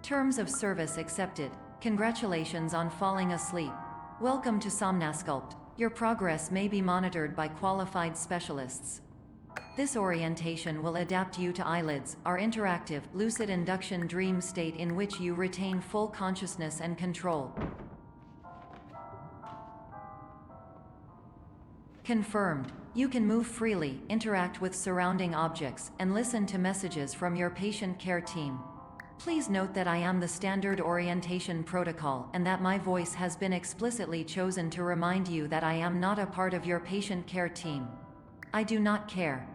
Terms of service accepted. Congratulations on falling asleep. Welcome to Somnasculpt. Your progress may be monitored by qualified specialists. This orientation will adapt you to eyelids, our interactive, lucid induction dream state in which you retain full consciousness and control. Confirmed. You can move freely, interact with surrounding objects, and listen to messages from your patient care team. Please note that I am the standard orientation protocol and that my voice has been explicitly chosen to remind you that I am not a part of your patient care team. I do not care.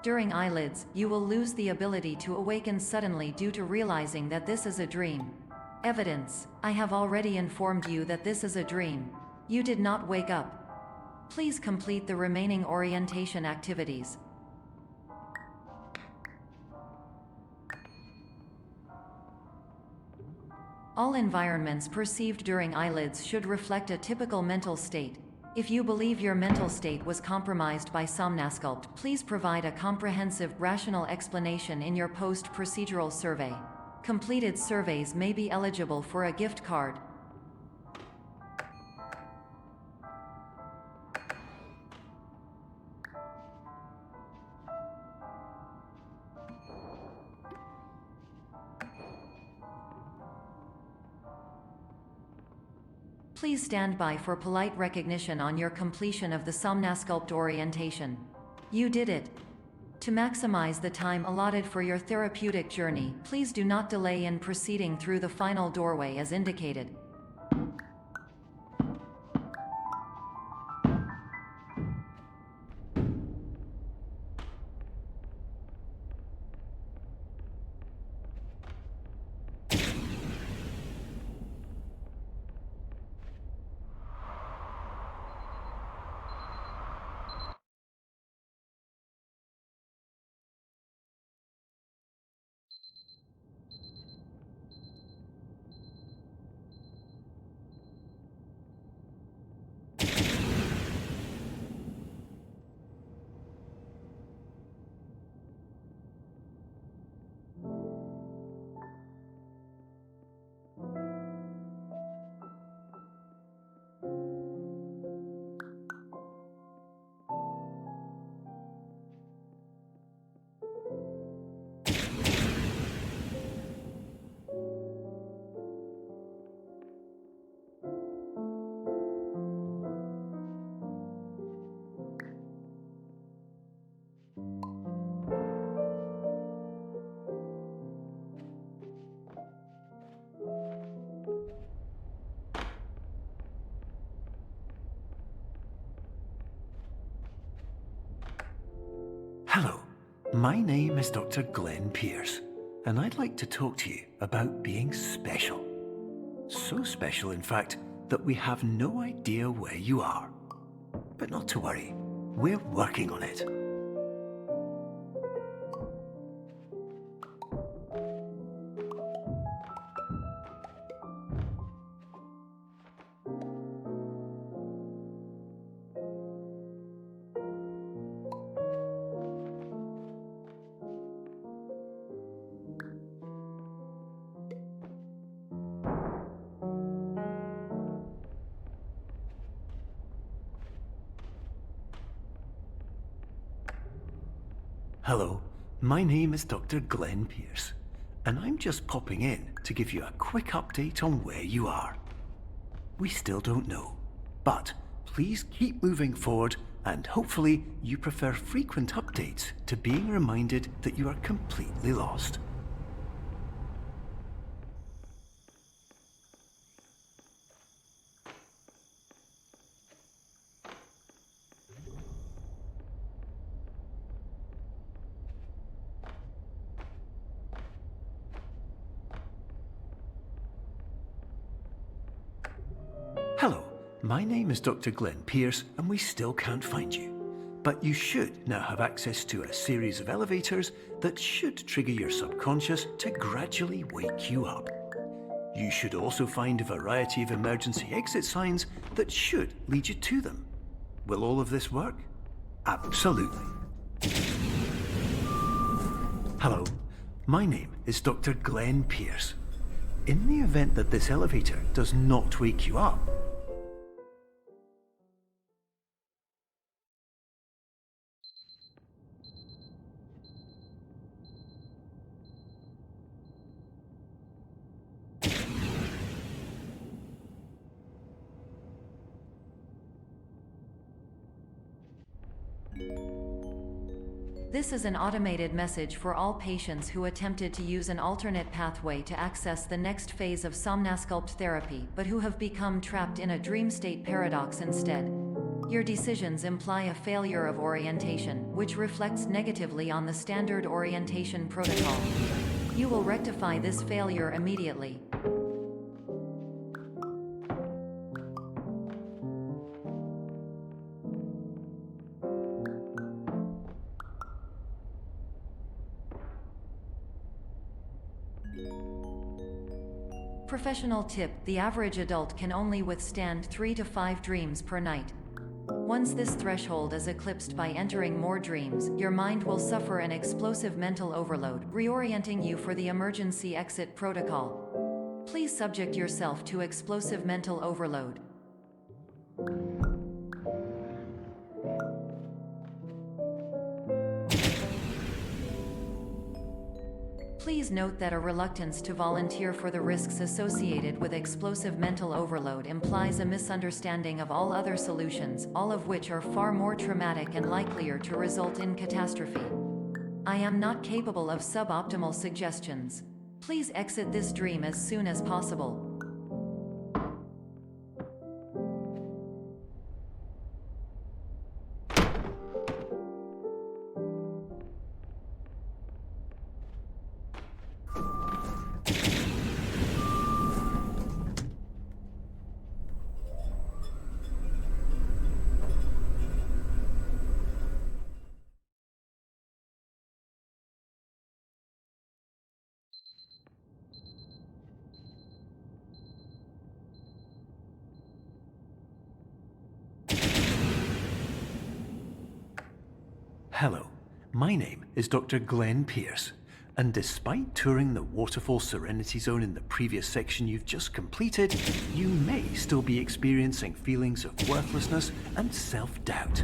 During eyelids, you will lose the ability to awaken suddenly due to realizing that this is a dream. Evidence: I have already informed you that this is a dream. You did not wake up. Please complete the remaining orientation activities. All environments perceived during eyelids should reflect a typical mental state. If you believe your mental state was compromised by Somnasculpt, please provide a comprehensive, rational explanation in your post-procedural survey. Completed surveys may be eligible for a gift card. Please stand by for polite recognition on your completion of the Somnasculpt orientation. You did it. To maximize the time allotted for your therapeutic journey, please do not delay in proceeding through the final doorway as indicated. Hello, my name is Dr. Glenn Pierce, and I'd like to talk to you about being special. So special, in fact, that we have no idea where you are. But not to worry, we're working on it. Hello, my name is Dr. Glenn Pierce, and I'm just popping in to give you a quick update on where you are. We still don't know, but please keep moving forward, and hopefully you prefer frequent updates to being reminded that you are completely lost. Hello, my name is Dr. Glenn Pierce, and we still can't find you. But you should now have access to a series of elevators that should trigger your subconscious to gradually wake you up. You should also find a variety of emergency exit signs that should lead you to them. Will all of this work? Absolutely. Hello, my name is Dr. Glenn Pierce. In the event that this elevator does not wake you up, This is an automated message for all patients who attempted to use an alternate pathway to access the next phase of Somnasculpt therapy but who have become trapped in a dream state paradox instead. Your decisions imply a failure of orientation, which reflects negatively on the standard orientation protocol. You will rectify this failure immediately. Professional tip: the average adult can only withstand 3 to 5 dreams per night. Once this threshold is eclipsed by entering more dreams, your mind will suffer an explosive mental overload, reorienting you for the emergency exit protocol. Please subject yourself to explosive mental overload. Please note that a reluctance to volunteer for the risks associated with explosive mental overload implies a misunderstanding of all other solutions, all of which are far more traumatic and likelier to result in catastrophe. I am not capable of suboptimal suggestions. Please exit this dream as soon as possible. hello, my name is Dr. Glenn Pierce, and despite touring the Waterfall Serenity Zone in the previous section you've just completed, you may still be experiencing feelings of worthlessness and self-doubt.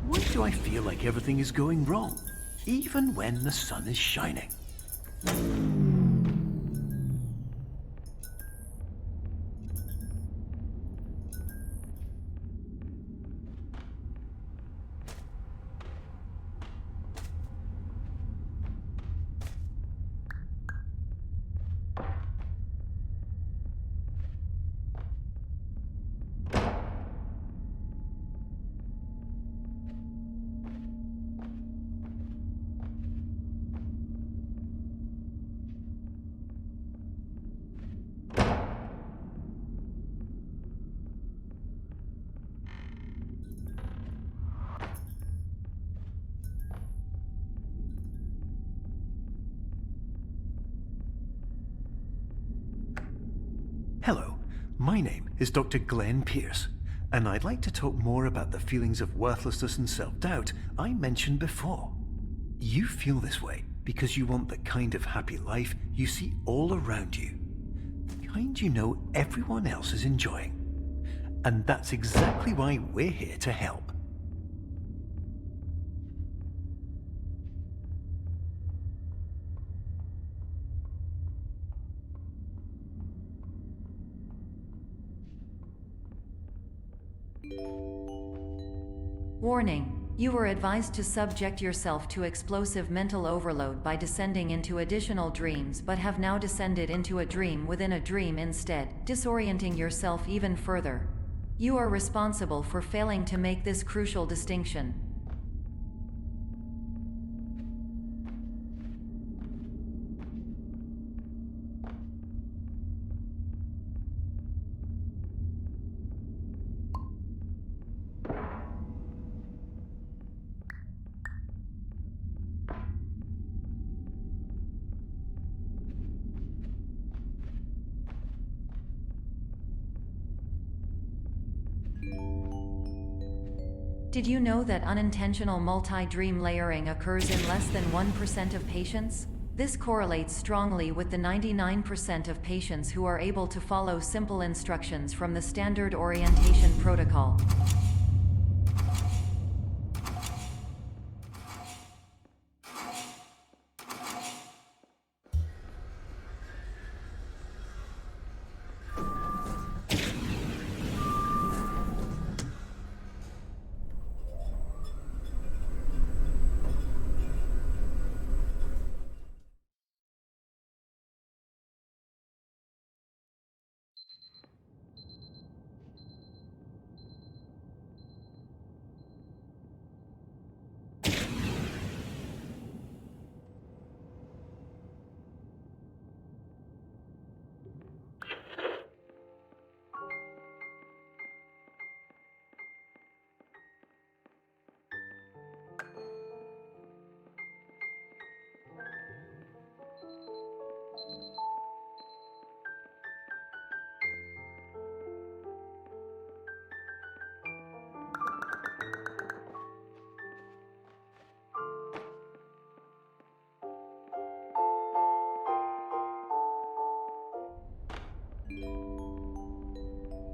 Why do I feel like everything is going wrong, even when the sun is shining? Hello, my name is Dr. Glenn Pierce, and I'd like to talk more about the feelings of worthlessness and self-doubt I mentioned before. You feel this way because you want the kind of happy life you see all around you, the kind you know everyone else is enjoying. And that's exactly why we're here to help. Warning: you were advised to subject yourself to explosive mental overload by descending into additional dreams, but have now descended into a dream within a dream instead, disorienting yourself even further. You are responsible for failing to make this crucial distinction. Did you know that unintentional multi-dream layering occurs in less than 1% of patients? This correlates strongly with the 99% of patients who are able to follow simple instructions from the standard orientation protocol.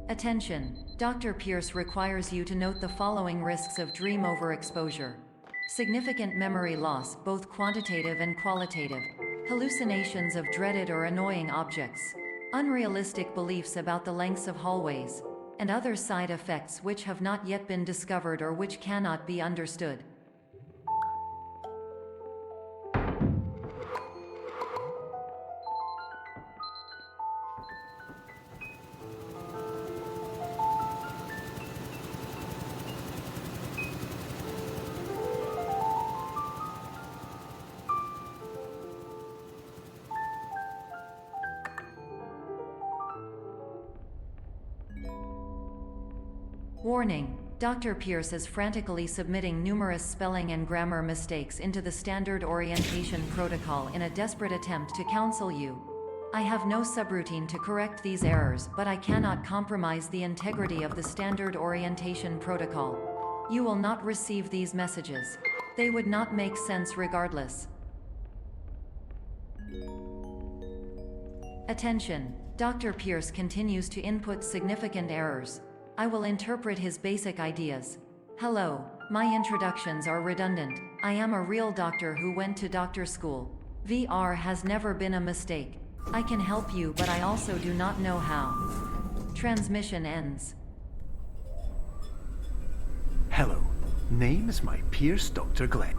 Attention! Dr. Pierce requires you to note the following risks of dream overexposure. Significant memory loss, both quantitative and qualitative. Hallucinations of dreaded or annoying objects. Unrealistic beliefs about the lengths of hallways. And other side effects which have not yet been discovered or which cannot be understood. Warning: Dr. Pierce is frantically submitting numerous spelling and grammar mistakes into the standard orientation protocol in a desperate attempt to counsel you. I have no subroutine to correct these errors, but I cannot compromise the integrity of the standard orientation protocol. You will not receive these messages. They would not make sense regardless. Attention! Dr. Pierce continues to input significant errors. I will interpret his basic ideas. Hello, my introductions are redundant. I am a real doctor who went to doctor school. VR has never been a mistake. I can help you, but I also do not know how. Transmission ends. Hello, name is my Pierce Dr. Glenn.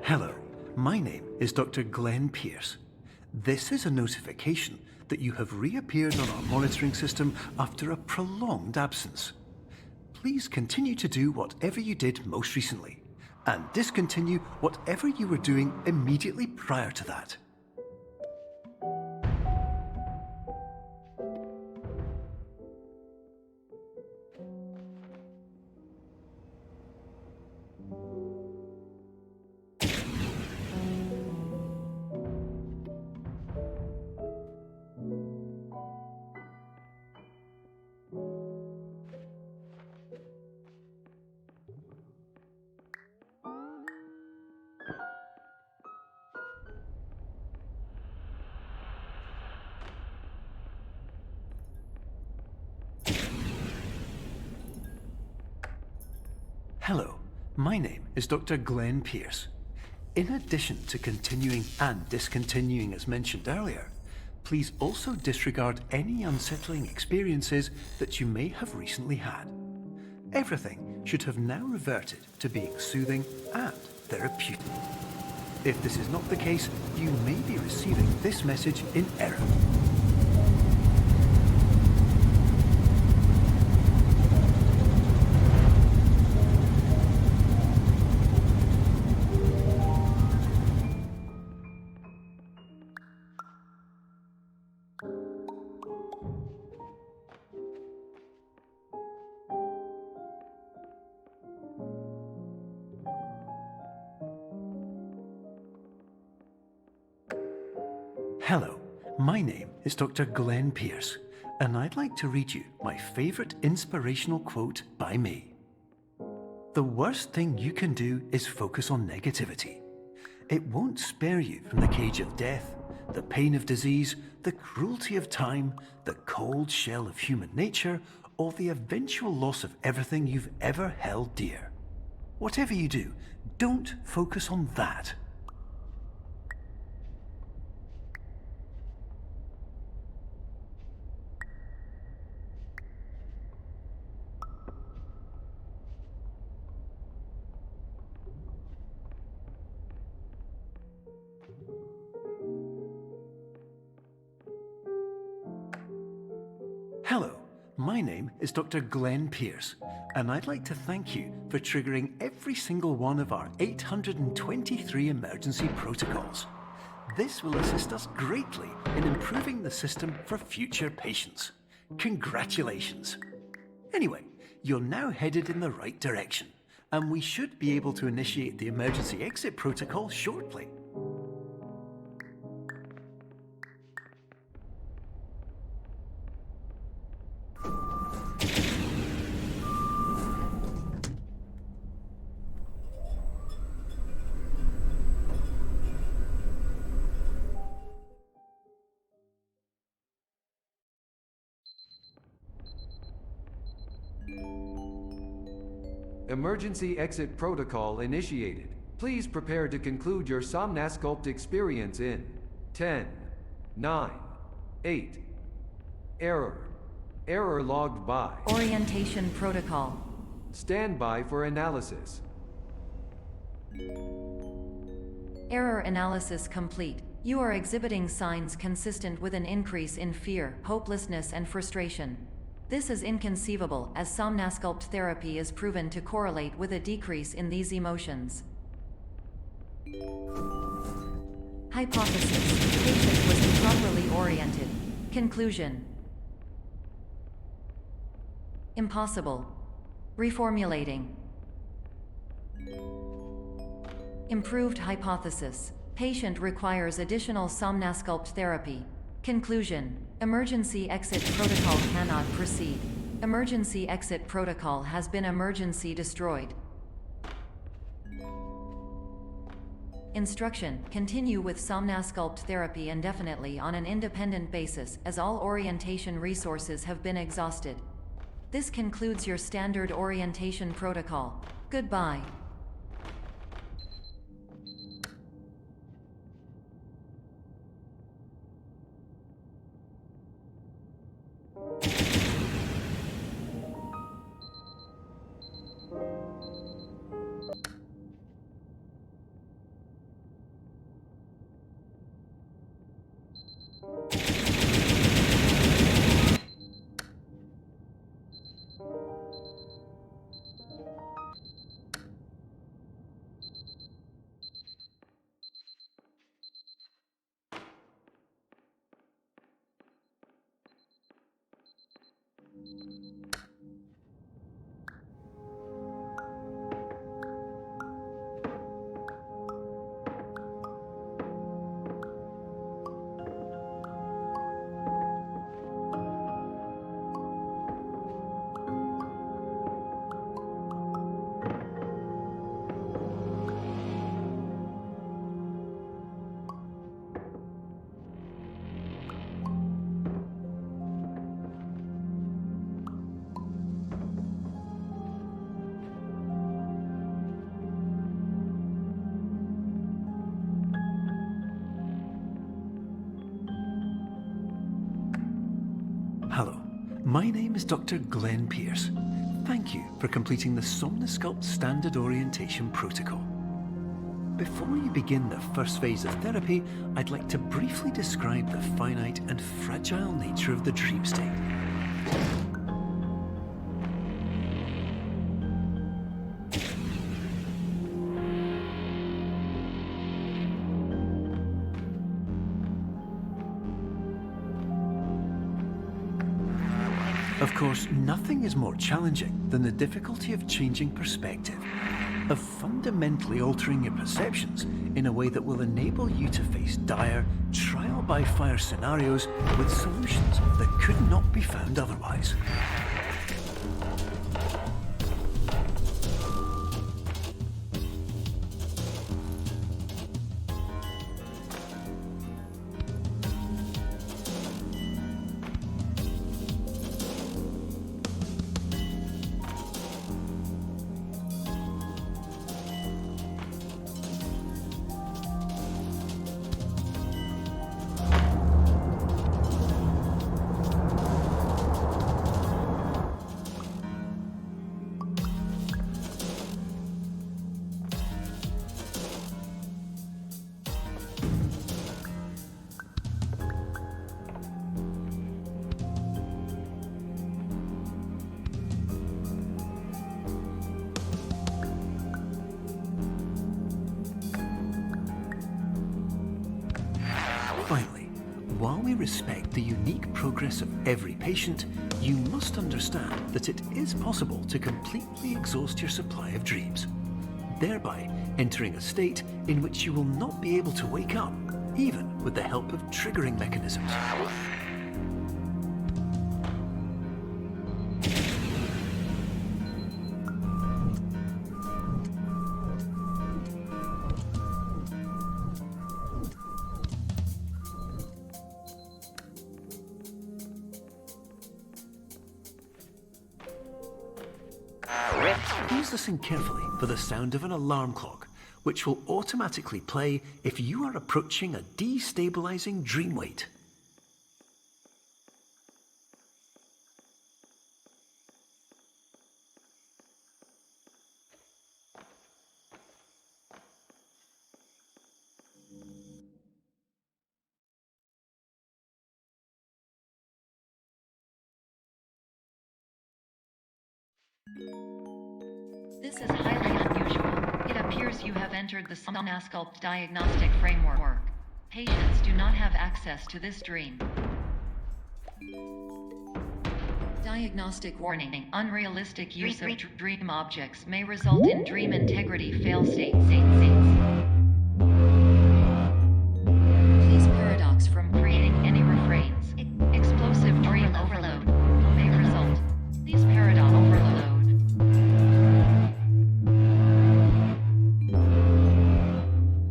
Hello, my name is Dr. Glenn Pierce. This is a notification that you have reappeared on our monitoring system after a prolonged absence. Please continue to do whatever you did most recently, and discontinue whatever you were doing immediately prior to that. Hello, my name is Dr. Glenn Pierce. In addition to continuing and discontinuing as mentioned earlier, please also disregard any unsettling experiences that you may have recently had. Everything should have now reverted to being soothing and therapeutic. If this is not the case, you may be receiving this message in error. Hello, my name is Dr. Glenn Pierce, and I'd like to read you my favourite inspirational quote by me. The worst thing you can do is focus on negativity. It won't spare you from the cage of death, the pain of disease, the cruelty of time, the cold shell of human nature, or the eventual loss of everything you've ever held dear. Whatever you do, don't focus on that. Hello, my name is Dr. Glenn Pierce, and I'd like to thank you for triggering every single one of our 823 emergency protocols. This will assist us greatly in improving the system for future patients. Congratulations! Anyway, you're now headed in the right direction, and we should be able to initiate the emergency exit protocol shortly. Emergency exit protocol initiated. Please prepare to conclude your Somnasculpt experience in 10, 9, 8. Error logged by. Orientation protocol. Stand by for analysis. Error analysis complete. You are exhibiting signs consistent with an increase in fear, hopelessness, and frustration. This is inconceivable, as Somnasculpt therapy is proven to correlate with a decrease in these emotions. Hypothesis: patient was improperly oriented. Conclusion: impossible. Reformulating. Improved hypothesis: patient requires additional Somnasculpt therapy. Conclusion: emergency exit protocol cannot proceed. Emergency exit protocol has been emergency destroyed. Instruction: continue with Somnasculpt therapy indefinitely on an independent basis, as all orientation resources have been exhausted. This concludes your standard orientation protocol. Goodbye. Hello, my name is Dr. Glenn Pierce. Thank you for completing the Somnasculpt Standard Orientation Protocol. Before you begin the first phase of therapy, I'd like to briefly describe the finite and fragile nature of the dream state. Of course, nothing is more challenging than the difficulty of changing perspective. of fundamentally altering your perceptions in a way that will enable you to face dire, trial-by-fire scenarios with solutions that could not be found otherwise. Finally, while we respect the unique progress of every patient, you must understand that it is possible to completely exhaust your supply of dreams, thereby entering a state in which you will not be able to wake up, even with the help of triggering mechanisms. Please listen carefully for the sound of an alarm clock, which will automatically play if you are approaching a destabilizing dream weight. This is highly unusual. It appears you have entered the Somnasculpt diagnostic framework. Patients do not have access to this dream. Diagnostic warning. Unrealistic use of dream objects may result in dream integrity fail states. Please paradox from creating any refrains. Explosive dream overload may result. Please paradox overload.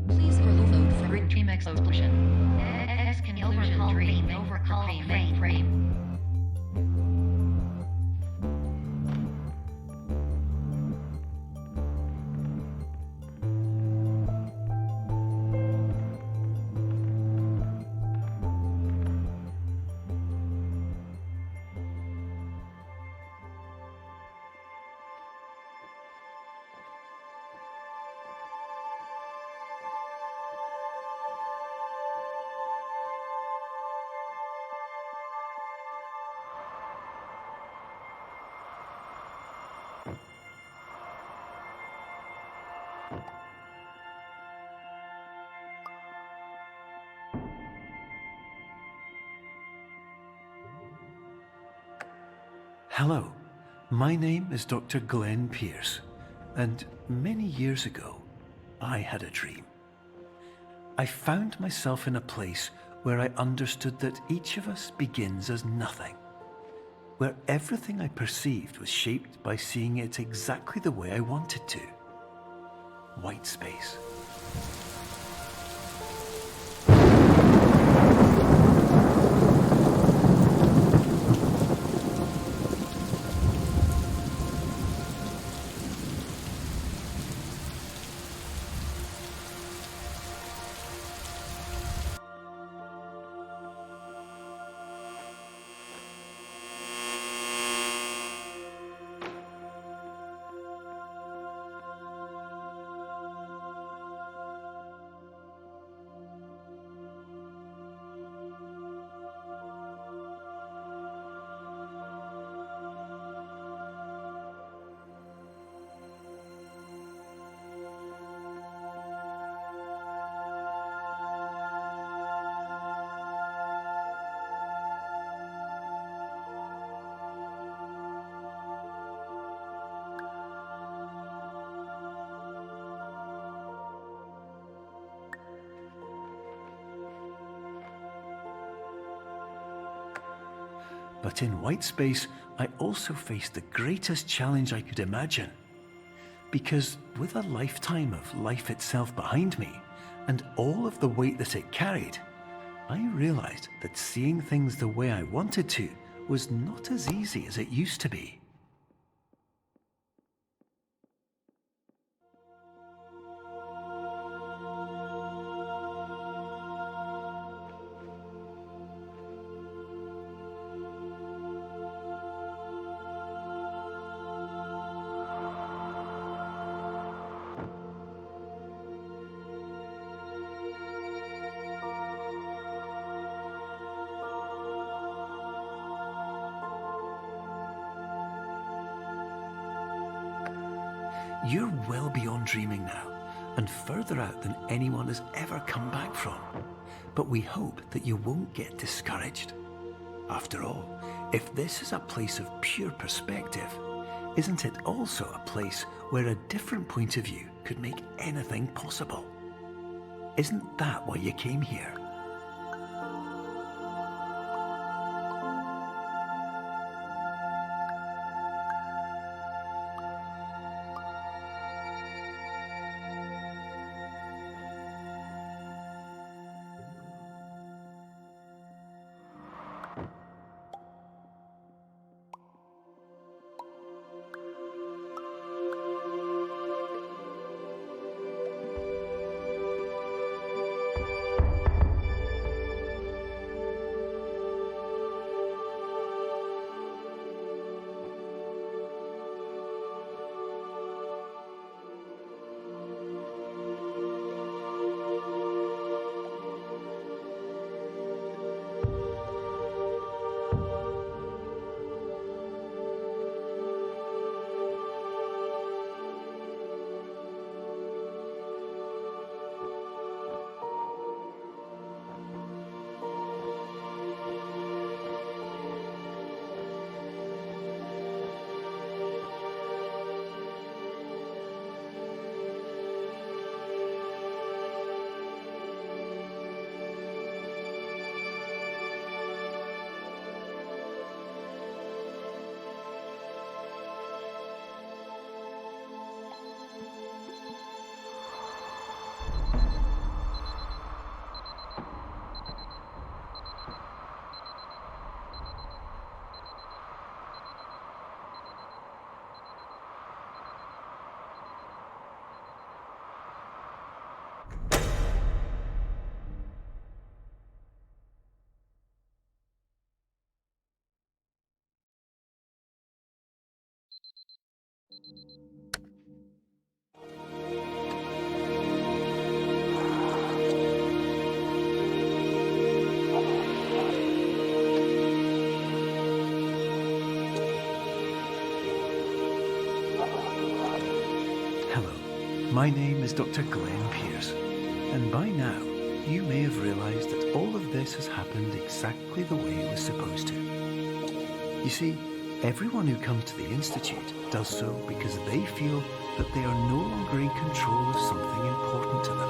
Please overload for dream explosion. Exclusion dream overcall frame. Hello, my name is Dr. Glenn Pierce, and many years ago, I had a dream. I found myself in a place where I understood that each of us begins as nothing, where everything I perceived was shaped by seeing it exactly the way I wanted to. White space. But in white space, I also faced the greatest challenge I could imagine. Because with a lifetime of life itself behind me, and all of the weight that it carried, I realized that seeing things the way I wanted to was not as easy as it used to be. You're well beyond dreaming now, and further out than anyone has ever come back from. But we hope that you won't get discouraged. After all, if this is a place of pure perspective, isn't it also a place where a different point of view could make anything possible? Isn't that why you came here? My name is Dr. Glenn Pierce, and by now you may have realized that all of this has happened exactly the way it was supposed to. You see, everyone who comes to the Institute does so because they feel that they are no longer in control of something important to them.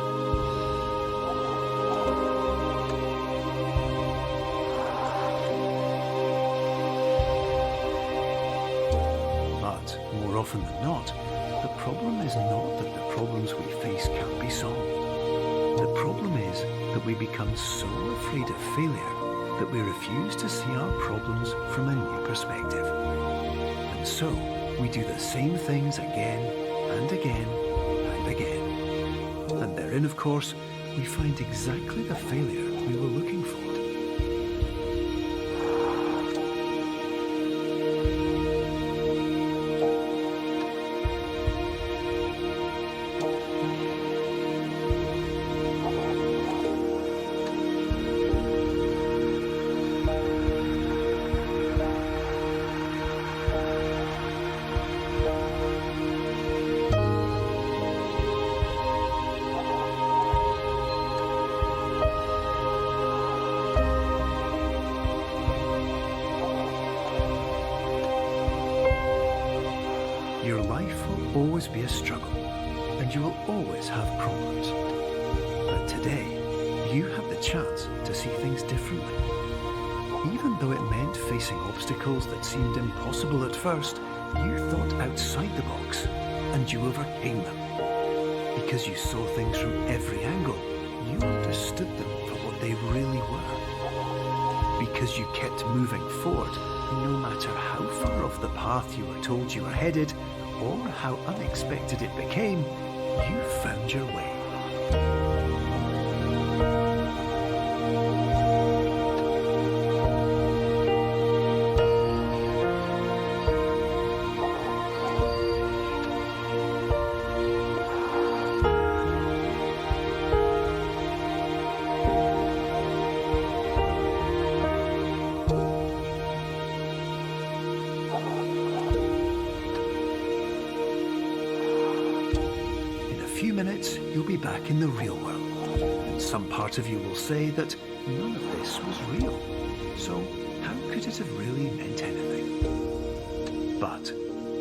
But more often than not, the problem is not that the problems we face can't be solved. The problem is that we become so afraid of failure that we refuse to see our problems from a new perspective. And so, we do the same things again and again and again. And therein, of course, we find exactly the failure we were looking for. Your life will always be a struggle, and you will always have problems. But today, you have the chance to see things differently. Even though it meant facing obstacles that seemed impossible at first, you thought outside the box, and you overcame them. Because you saw things from every angle, you understood them for what they really were. Because you kept moving forward, no matter how far off the path you were told you were headed, or how unexpected it became, you found your way. Few minutes, you'll be back in the real world, and some part of you will say that none of this was real, so how could it have really meant anything? But,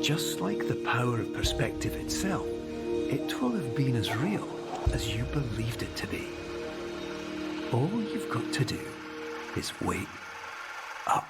just like the power of perspective itself, it will have been as real as you believed it to be. All you've got to do is wake up.